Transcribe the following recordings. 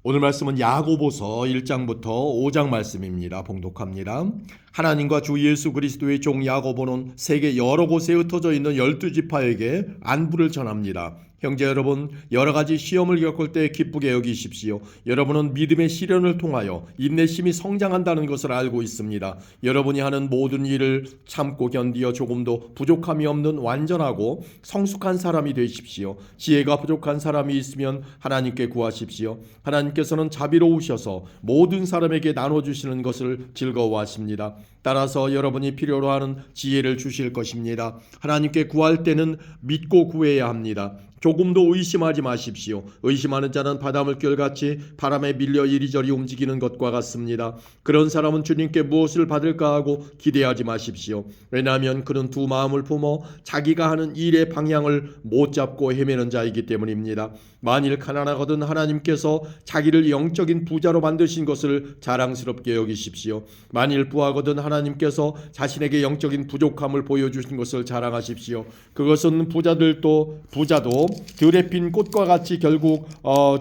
오늘 말씀은 야고보서 1장부터 5장 말씀입니다. 봉독합니다. 하나님과 주 예수 그리스도의 종 야고보는 세계 여러 곳에 흩어져 있는 12지파에게 안부를 전합니다. 형제 여러분, 여러 가지 시험을 겪을 때 기쁘게 여기십시오. 여러분은 믿음의 시련을 통하여 인내심이 성장한다는 것을 알고 있습니다. 여러분이 하는 모든 일을 참고 견디어 조금도 부족함이 없는 완전하고 성숙한 사람이 되십시오. 지혜가 부족한 사람이 있으면 하나님께 구하십시오. 하나님께서는 자비로우셔서 모든 사람에게 나눠주시는 것을 즐거워하십니다. 따라서 여러분이 필요로 하는 지혜를 주실 것입니다. 하나님께 구할 때는 믿고 구해야 합니다. 조금도 의심하지 마십시오. 의심하는 자는 바닷물결같이 바람에 밀려 이리저리 움직이는 것과 같습니다. 그런 사람은 주님께 무엇을 받을까 하고 기대하지 마십시오. 왜냐하면 그는 두 마음을 품어 자기가 하는 일의 방향을 못 잡고 헤매는 자이기 때문입니다. 만일 가난하거든 하나님께서 자기를 영적인 부자로 만드신 것을 자랑스럽게 여기십시오. 만일 부하거든 하나님께서 자신에게 영적인 부족함을 보여주신 것을 자랑하십시오. 그것은 부자도 들에 핀 꽃과 같이 결국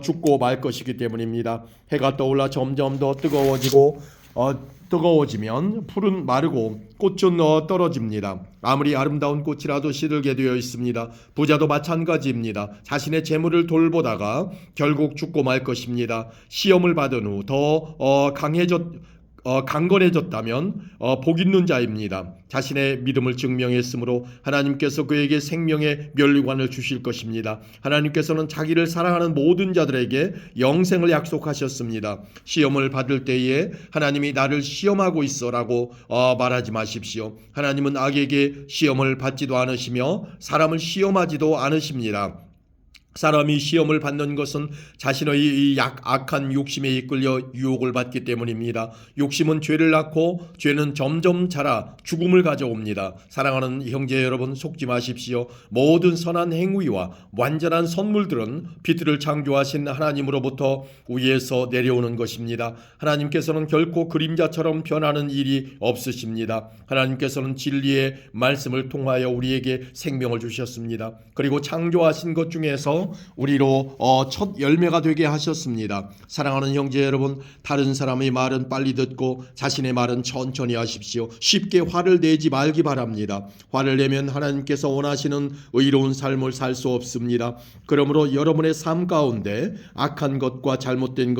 죽고 말 것이기 때문입니다. 해가 떠올라 점점 더 뜨거워지면 풀은 마르고 꽃은 떨어집니다. 아무리 아름다운 꽃이라도 시들게 되어 있습니다. 부자도 마찬가지입니다. 자신의 재물을 돌보다가 결국 죽고 말 것입니다. 시험을 받은 후 더 강건해졌다면 복 있는 자입니다. 자신의 믿음을 증명했으므로 하나님께서 그에게 생명의 면류관을 주실 것입니다. 하나님께서는 자기를 사랑하는 모든 자들에게 영생을 약속하셨습니다. 시험을 받을 때에 하나님이 나를 시험하고 있어라고 말하지 마십시오. 하나님은 악에게 시험을 받지도 않으시며 사람을 시험하지도 않으십니다. 사람이 시험을 받는 것은 자신의 이 악한 욕심에 이끌려 유혹을 받기 때문입니다. 욕심은 죄를 낳고 죄는 점점 자라 죽음을 가져옵니다. 사랑하는 형제 여러분, 속지 마십시오. 모든 선한 행위와 완전한 선물들은 빛을 창조하신 하나님으로부터 위에서 내려오는 것입니다. 하나님께서는 결코 그림자처럼 변하는 일이 없으십니다. 하나님께서는 진리의 말씀을 통하여 우리에게 생명을 주셨습니다. 그리고 창조하신 것 중에서 우리로 첫 열매가 되게 하셨습니다. 사랑하는 형제 여러분, 다른 사람의 말은 빨리 듣고 자신의 말은 천천히 하십시오. 쉽게 화를 내지 말기 바랍니다. 화를 내면 하나님께서 원하시는 의로운 삶을 살 수 없습니다. 그러므로 여러분의 삶 가운데 악한 것과 잘못된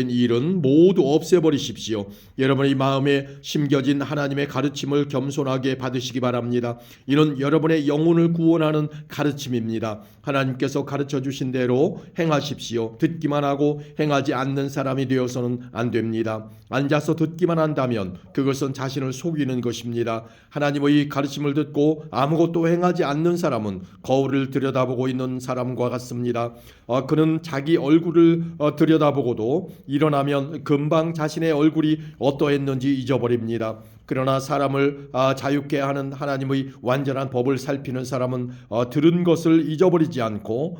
일은 모두 없애버리십시오. 여러분의 마음에 심겨진 하나님의 가르침을 겸손하게 받으시기 바랍니다. 이는 여러분의 영혼을 구원하는 가르침입니다. 하나님께서 가르쳐 주신 대로 행하십시오. 듣기만 하고 행하지 않는 사람이 되어서는 안 됩니다. 앉아서 듣기만 한다면 그것은 자신을 속이는 것입니다. 하나님의 가르침을 듣고 아무것도 행하지 않는 사람은 거울을 들여다보고 있는 사람과 같습니다. 그는 자기 얼굴을 들여다보고도 일어나면 금방 자신의 얼굴이 어떠했는지 잊어버립니다. 그러나 사람을 자유케 하는 하나님의 완전한 법을 살피는 사람은 들은 것을 잊어버리지 않고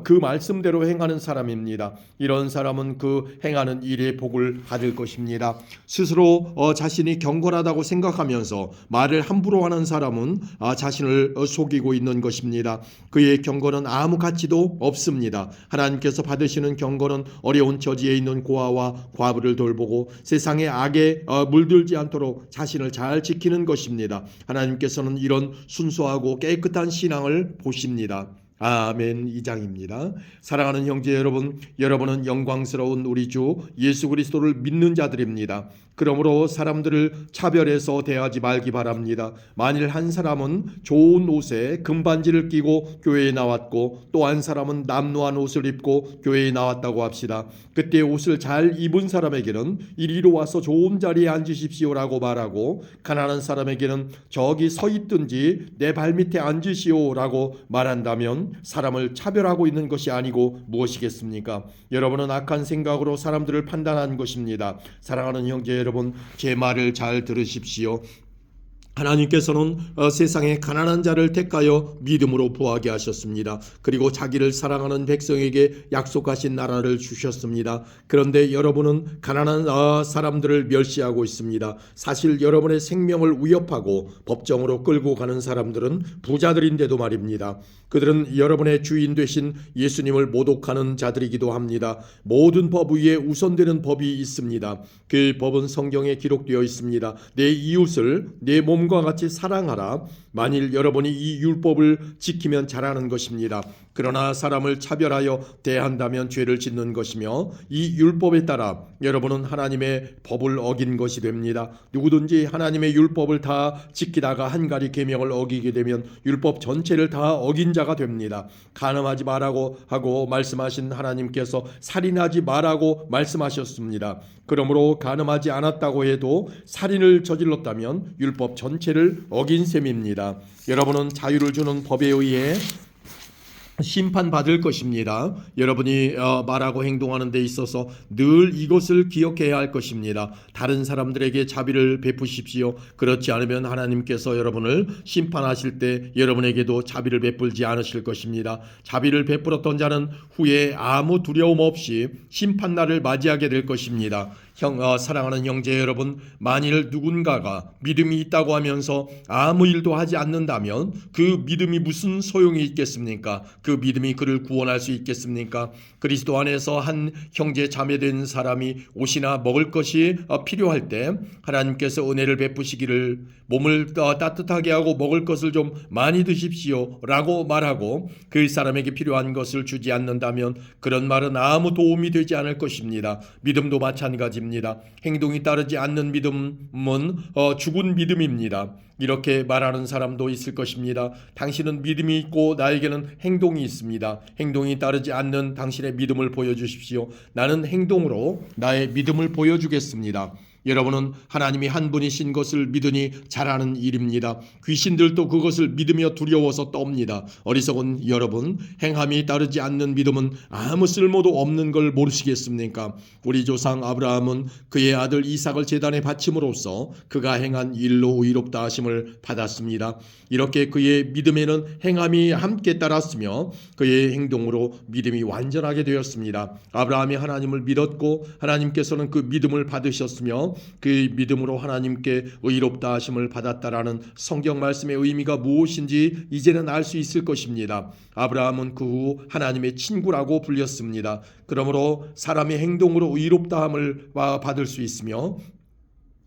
그 말씀대로 행하는 사람입니다. 이런 사람은 그 행하는 일의 복을 받을 것입니다. 스스로 자신이 경건하다고 생각하면서 말을 함부로 하는 사람은 자신을 속이고 있는 것입니다. 그의 경건은 아무 가치도 없습니다. 하나님께서 받으시는 경건은 어려운 처지에 있는 고아와 과부를 돌보고 세상의 악에 물들지 않도록 자신을 잘 지키는 것입니다. 하나님께서는 이런 순수하고 깨끗한 신앙을 보십니다. 아멘. 2장입니다. 사랑하는 형제 여러분, 여러분은 영광스러운 우리 주 예수 그리스도를 믿는 자들입니다. 그러므로 사람들을 차별해서 대하지 말기 바랍니다. 만일 한 사람은 좋은 옷에 금반지를 끼고 교회에 나왔고 또 한 사람은 남루한 옷을 입고 교회에 나왔다고 합시다. 그때 옷을 잘 입은 사람에게는 이리로 와서 좋은 자리에 앉으십시오라고 말하고, 가난한 사람에게는 저기 서 있든지 내 발밑에 앉으시오라고 말한다면 사람을 차별하고 있는 것이 아니고 무엇이겠습니까? 여러분은 악한 생각으로 사람들을 판단한 것입니다. 사랑하는 형제 여러분, 제 말을 잘 들으십시오. 하나님께서는 세상의 가난한 자를 택하여 믿음으로 부하게 하셨습니다. 그리고 자기를 사랑하는 백성에게 약속하신 나라를 주셨습니다. 그런데 여러분은 가난한 사람들을 멸시하고 있습니다. 사실 여러분의 생명을 위협하고 법정으로 끌고 가는 사람들은 부자들인데도 말입니다. 그들은 여러분의 주인 되신 예수님을 모독하는 자들이기도 합니다. 모든 법 위에 우선되는 법이 있습니다. 그 법은 성경에 기록되어 있습니다. 내 이웃을 내 몸과 같이 사랑하라. 만일 여러분이 이 율법을 지키면 잘하는 것입니다. 그러나 사람을 차별하여 대한다면 죄를 짓는 것이며 이 율법에 따라 여러분은 하나님의 법을 어긴 것이 됩니다. 누구든지 하나님의 율법을 다 지키다가 한 가지 계명을 어기게 되면 율법 전체를 다 어긴 자가 됩니다. 간음하지 말라고 하고 말씀하신 하나님께서 살인하지 말라고 말씀하셨습니다. 그러므로 간음하지 않았다고 해도 살인을 저질렀다면 율법 전체를 어긴 셈입니다. 여러분은 자유를 주는 법에 의해 심판받을 것입니다. 여러분이 말하고 행동하는 데 있어서 늘 이것을 기억해야 할 것입니다. 다른 사람들에게 자비를 베푸십시오. 그렇지 않으면 하나님께서 여러분을 심판하실 때 여러분에게도 자비를 베풀지 않으실 것입니다. 자비를 베풀었던 자는 후에 아무 두려움 없이 심판날을 맞이하게 될 것입니다. 사랑하는 형제 여러분, 만일 누군가가 믿음이 있다고 하면서 아무 일도 하지 않는다면 그 믿음이 무슨 소용이 있겠습니까? 그 믿음이 그를 구원할 수 있겠습니까? 그리스도 안에서 한 형제 자매된 사람이 옷이나 먹을 것이 필요할 때 하나님께서 은혜를 베푸시기를 몸을 따뜻하게 하고 먹을 것을 좀 많이 드십시오 라고 말하고 그 사람에게 필요한 것을 주지 않는다면 그런 말은 아무 도움이 되지 않을 것입니다. 믿음도 마찬가지입니다. 행동이 따르지 않는 믿음은 죽은 믿음입니다. 이렇게 말하는 사람도 있을 것입니다. 당신은 믿음이 있고 나에게는 행동이 있습니다. 행동이 따르지 않는 당신의 믿음을 보여주십시오. 나는 행동으로 나의 믿음을 보여주겠습니다. 여러분은 하나님이 한 분이신 것을 믿으니 잘하는 일입니다. 귀신들도 그것을 믿으며 두려워서 떱니다. 어리석은 여러분, 행함이 따르지 않는 믿음은 아무 쓸모도 없는 걸 모르시겠습니까? 우리 조상 아브라함은 그의 아들 이삭을 제단에 바침으로써 그가 행한 일로 의롭다 하심을 받았습니다. 이렇게 그의 믿음에는 행함이 함께 따랐으며 그의 행동으로 믿음이 완전하게 되었습니다. 아브라함이 하나님을 믿었고 하나님께서는 그 믿음을 받으셨으며 그 믿음으로 하나님께 의롭다 하심을 받았다라는 성경 말씀의 의미가 무엇인지 이제는 알 수 있을 것입니다. 아브라함은 그 후 하나님의 친구라고 불렸습니다. 그러므로 사람의 행동으로 의롭다함을 받을 수 있으며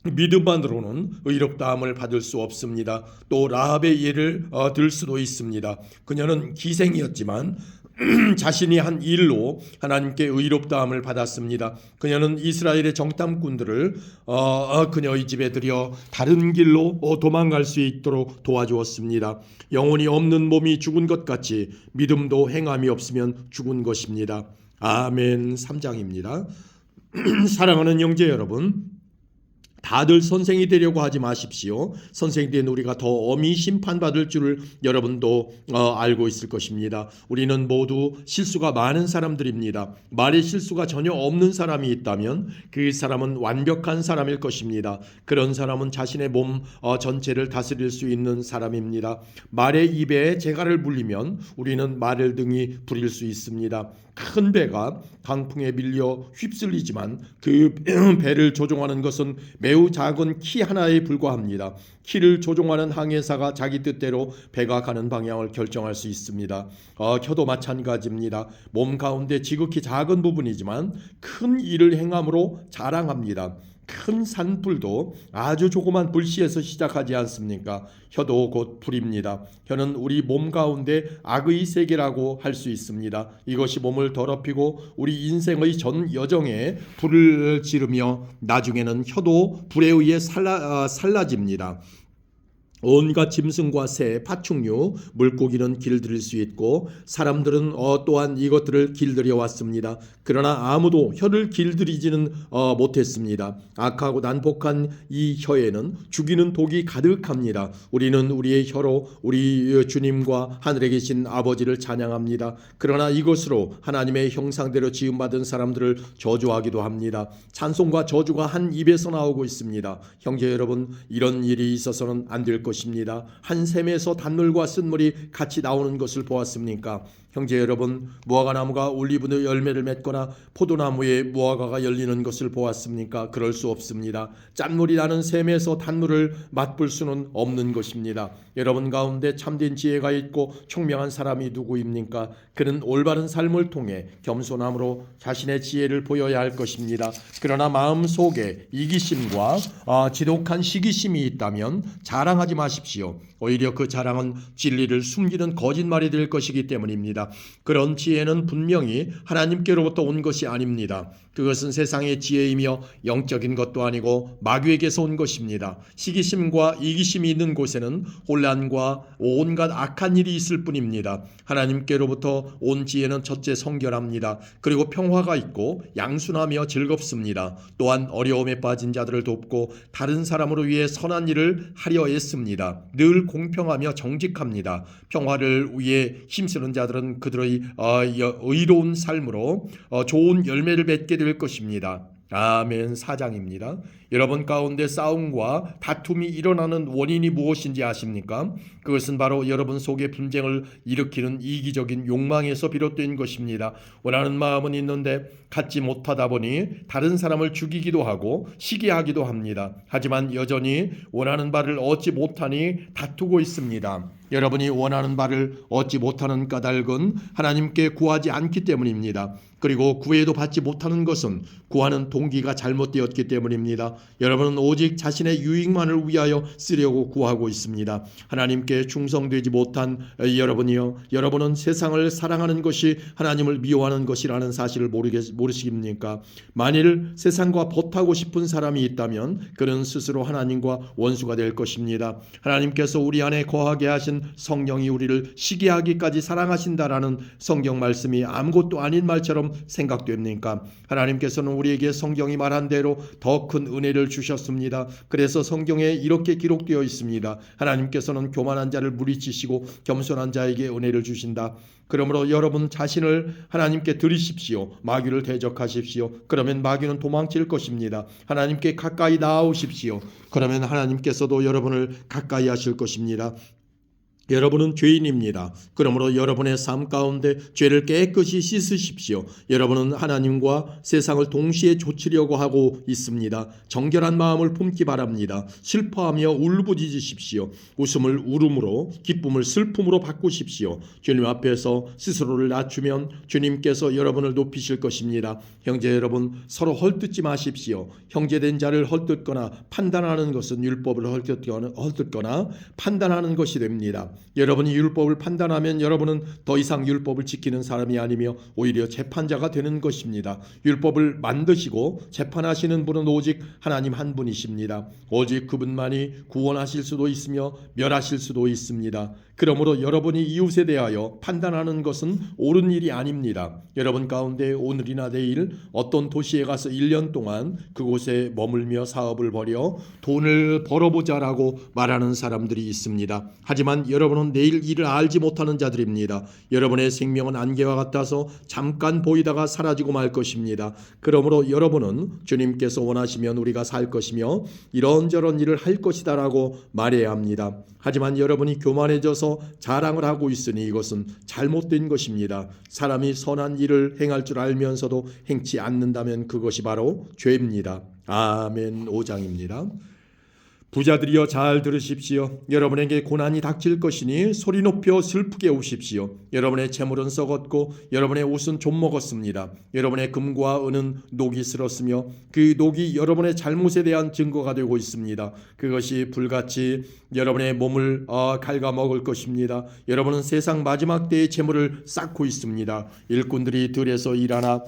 믿음만으로는 의롭다함을 받을 수 없습니다. 또 라합의 예를 들 수도 있습니다. 그녀는 기생이었지만 자신이 한 일로 하나님께 의롭다함을 받았습니다. 그녀는 이스라엘의 정탐꾼들을 그녀의 집에 들여 다른 길로 도망갈 수 있도록 도와주었습니다. 영혼이 없는 몸이 죽은 것 같이 믿음도 행함이 없으면 죽은 것입니다. 아멘. 3장입니다. 사랑하는 형제 여러분, 다들 선생이 되려고 하지 마십시오. 선생이 된 우리가 더 엄히 심판받을 줄을 여러분도 알고 있을 것입니다. 우리는 모두 실수가 많은 사람들입니다. 말에 실수가 전혀 없는 사람이 있다면 그 사람은 완벽한 사람일 것입니다. 그런 사람은 자신의 몸 전체를 다스릴 수 있는 사람입니다. 말의 입에 재갈을 물리면 우리는 말을 등이 부릴 수 있습니다. 큰 배가 강풍에 밀려 휩쓸리지만 그 배를 조종하는 것은 매우 작은 키 하나에 불과합니다. 키를 조종하는 항해사가 자기 뜻대로 배가 가는 방향을 결정할 수 있습니다. 혀도 마찬가지입니다. 몸 가운데 지극히 작은 부분이지만 큰 일을 행함으로 자랑합니다. 큰 산불도 아주 조그만 불씨에서 시작하지 않습니까? 혀도 곧 불입니다. 혀는 우리 몸 가운데 악의 세계라고 할 수 있습니다. 이것이 몸을 더럽히고 우리 인생의 전 여정에 불을 지르며 나중에는 혀도 불에 의해 살라집니다. 온갖 짐승과 새, 파충류, 물고기는 길들일 수 있고 사람들은 또한 이것들을 길들여 왔습니다. 그러나 아무도 혀를 길들이지는 못했습니다. 악하고 난폭한 이 혀에는 죽이는 독이 가득합니다. 우리는 우리의 혀로 우리 주님과 하늘에 계신 아버지를 찬양합니다. 그러나 이것으로 하나님의 형상대로 지음받은 사람들을 저주하기도 합니다. 찬송과 저주가 한 입에서 나오고 있습니다. 형제 여러분, 이런 일이 있어서는 안 될 것입니다. 한 샘에서 단물과 쓴물이 같이 나오는 것을 보았습니까? 형제 여러분, 무화과나무가 올리브 열매를 맺거나 포도나무에 무화과가 열리는 것을 보았습니까? 그럴 수 없습니다. 짠물이 나는 샘에서 단물을 맛볼 수는 없는 것입니다. 여러분 가운데 참된 지혜가 있고 총명한 사람이 누구입니까? 그는 올바른 삶을 통해 겸손함으로 자신의 지혜를 보여야 할 것입니다. 그러나 마음속에 이기심과 지독한 시기심이 있다면 자랑하지 마십시오. 오히려 그 자랑은 진리를 숨기는 거짓말이 될 것이기 때문입니다. 그런 지혜는 분명히 하나님께로부터 온 것이 아닙니다. 그것은 세상의 지혜이며 영적인 것도 아니고 마귀에게서 온 것입니다. 시기심과 이기심이 있는 곳에는 혼란과 온갖 악한 일이 있을 뿐입니다. 하나님께로부터 온 지혜는 첫째 성결합니다. 그리고 평화가 있고 양순하며 즐겁습니다. 또한 어려움에 빠진 자들을 돕고 다른 사람으로 위해 선한 일을 하려 애씁니다. 늘 공평하며 정직합니다. 평화를 위해 힘쓰는 자들은 그들의 의로운 삶으로 좋은 열매를 맺게 될 것입니다. 아멘. 4장입니다. 여러분 가운데 싸움과 다툼이 일어나는 원인이 무엇인지 아십니까? 그것은 바로 여러분 속에 분쟁을 일으키는 이기적인 욕망에서 비롯된 것입니다. 원하는 마음은 있는데 갖지 못하다 보니 다른 사람을 죽이기도 하고 시기하기도 합니다. 하지만 여전히 원하는 바를 얻지 못하니 다투고 있습니다. 여러분이 원하는 바를 얻지 못하는 까닭은 하나님께 구하지 않기 때문입니다. 그리고 구해도 받지 못하는 것은 구하는 동기가 잘못되었기 때문입니다. 여러분은 오직 자신의 유익만을 위하여 쓰려고 구하고 있습니다. 하나님께 충성되지 못한 여러분이요, 여러분은 세상을 사랑하는 것이 하나님을 미워하는 것이라는 사실을 모르십니까? 만일 세상과 벗하고 싶은 사람이 있다면 그는 스스로 하나님과 원수가 될 것입니다. 하나님께서 우리 안에 거하게 하신 성령이 우리를 시기하기까지 사랑하신다라는 성경 말씀이 아무것도 아닌 말처럼 생각됩니까? 하나님께서는 우리에게 성경이 말한 대로 더 큰 은혜를 주셨습니다. 그래서 성경에 이렇게 기록되어 있습니다. 하나님께서는 교만한 자를 물리치시고 겸손한 자에게 은혜를 주신다. 그러므로 여러분 자신을 하나님께 드리십시오. 마귀를 대적하십시오. 그러면 마귀는 도망칠 것입니다. 하나님께 가까이 나아오십시오. 그러면 하나님께서도 여러분을 가까이 하실 것입니다. 여러분은 죄인입니다. 그러므로 여러분의 삶 가운데 죄를 깨끗이 씻으십시오. 여러분은 하나님과 세상을 동시에 좇으려고 하고 있습니다. 정결한 마음을 품기 바랍니다. 슬퍼하며 울부짖으십시오. 웃음을 울음으로, 기쁨을 슬픔으로 바꾸십시오. 주님 앞에서 스스로를 낮추면 주님께서 여러분을 높이실 것입니다. 형제 여러분, 서로 헐뜯지 마십시오. 형제된 자를 헐뜯거나 판단하는 것은 율법을 헐뜯거나 판단하는 것이 됩니다. 여러분이 율법을 판단하면 여러분은 더 이상 율법을 지키는 사람이 아니며 오히려 재판자가 되는 것입니다. 율법을 만드시고 재판하시는 분은 오직 하나님 한 분이십니다. 오직 그분만이 구원하실 수도 있으며 멸하실 수도 있습니다. 그러므로 여러분이 이웃에 대하여 판단하는 것은 옳은 일이 아닙니다. 여러분 가운데 오늘이나 내일 어떤 도시에 가서 1년 동안 그곳에 머물며 사업을 벌여 돈을 벌어보자라고 말하는 사람들이 있습니다. 하지만 여러분은 내일 일을 알지 못하는 자들입니다. 여러분의 생명은 안개와 같아서 잠깐 보이다가 사라지고 말 것입니다. 그러므로 여러분은 주님께서 원하시면 우리가 살 것이며 이런저런 일을 할 것이다라고 말해야 합니다. 하지만 여러분이 교만해져서 자랑을 하고 있으니 이것은 잘못된 것입니다. 사람이 선한 일을 행할 줄 알면서도 행치 않는다면 그것이 바로 죄입니다. 아멘. 5장입니다. 부자들이여 잘 들으십시오. 여러분에게 고난이 닥칠 것이니 소리 높여 슬프게 우십시오. 여러분의 재물은 썩었고 여러분의 옷은 좀 먹었습니다. 여러분의 금과 은은 녹이 슬었으며 그 녹이 여러분의 잘못에 대한 증거가 되고 있습니다. 그것이 불같이 여러분의 몸을 갉아먹을 것입니다. 여러분은 세상 마지막 때의 재물을 쌓고 있습니다. 일꾼들이 들에서 일하나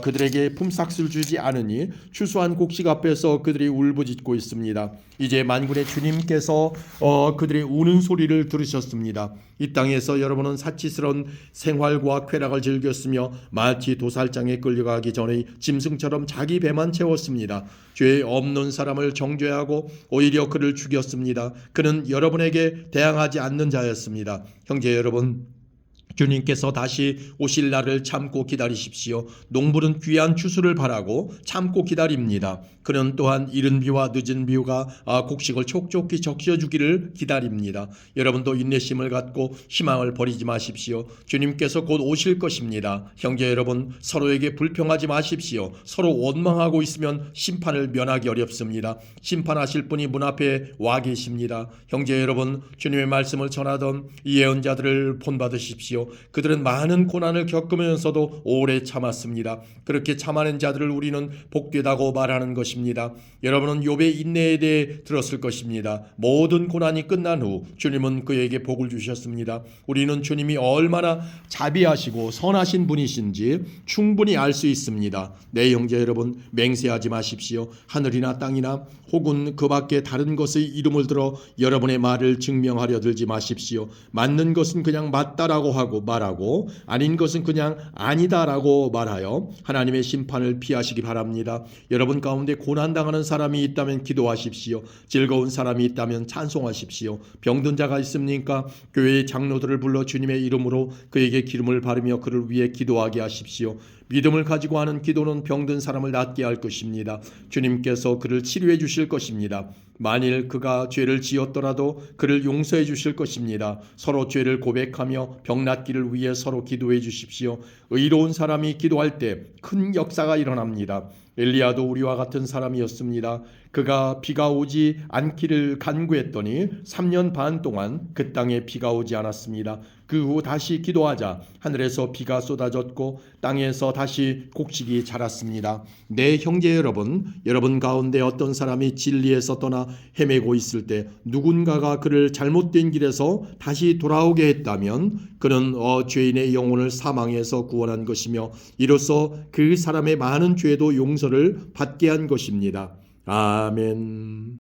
그들에게 품삯을 주지 않으니 추수한 곡식 앞에서 그들이 울부짖고 있습니다. 이제 만군의 주님께서 그들의 우는 소리를 들으셨습니다. 이 땅에서 여러분은 사치스러운 생활과 쾌락을 즐겼으며 마치 도살장에 끌려가기 전에 짐승처럼 자기 배만 채웠습니다. 죄 없는 사람을 정죄하고 오히려 그를 죽였습니다. 그는 여러분에게 대항하지 않는 자였습니다. 형제 여러분, 주님께서 다시 오실 날을 참고 기다리십시오. 농부는 귀한 추수를 바라고 참고 기다립니다. 그는 또한 이른 비와 늦은 비가 곡식을 촉촉히 적셔주기를 기다립니다. 여러분도 인내심을 갖고 희망을 버리지 마십시오. 주님께서 곧 오실 것입니다. 형제 여러분, 서로에게 불평하지 마십시오. 서로 원망하고 있으면 심판을 면하기 어렵습니다. 심판하실 분이 문 앞에 와 계십니다. 형제 여러분, 주님의 말씀을 전하던 이 예언자들을 본받으십시오. 그들은 많은 고난을 겪으면서도 오래 참았습니다. 그렇게 참아낸 자들을 우리는 복되다고 말하는 것입니다. 여러분은 욥의 인내에 대해 들었을 것입니다. 모든 고난이 끝난 후 주님은 그에게 복을 주셨습니다. 우리는 주님이 얼마나 자비하시고 선하신 분이신지 충분히 알 수 있습니다. 네, 형제 여러분, 맹세하지 마십시오. 하늘이나 땅이나 혹은 그 밖에 다른 것의 이름을 들어 여러분의 말을 증명하려 들지 마십시오. 맞는 것은 그냥 맞다라고 하고 말하고 아닌 것은 그냥 아니다라고 말하여 하나님의 심판을 피하시기 바랍니다. 여러분 가운데 고난당하는 사람이 있다면 기도하십시오. 즐거운 사람이 있다면 찬송하십시오. 병든 자가 있습니까? 교회의 장로들을 불러 주님의 이름으로 그에게 기름을 바르며 그를 위해 기도하게 하십시오. 믿음을 가지고 하는 기도는 병든 사람을 낫게 할 것입니다. 주님께서 그를 치료해 주실 것입니다. 만일 그가 죄를 지었더라도 그를 용서해 주실 것입니다. 서로 죄를 고백하며 병 낫기를 위해 서로 기도해 주십시오. 의로운 사람이 기도할 때 큰 역사가 일어납니다. 엘리야도 우리와 같은 사람이었습니다. 그가 비가 오지 않기를 간구했더니 3년 반 동안 그 땅에 비가 오지 않았습니다. 그 후 다시 기도하자 하늘에서 비가 쏟아졌고 땅에서 다시 곡식이 자랐습니다. 네, 형제 여러분, 여러분 가운데 어떤 사람이 진리에서 떠나 헤매고 있을 때 누군가가 그를 잘못된 길에서 다시 돌아오게 했다면 그는 죄인의 영혼을 사망에서 구원한 것이며 이로써 그 사람의 많은 죄도 용서를 받게 한 것입니다. 아멘.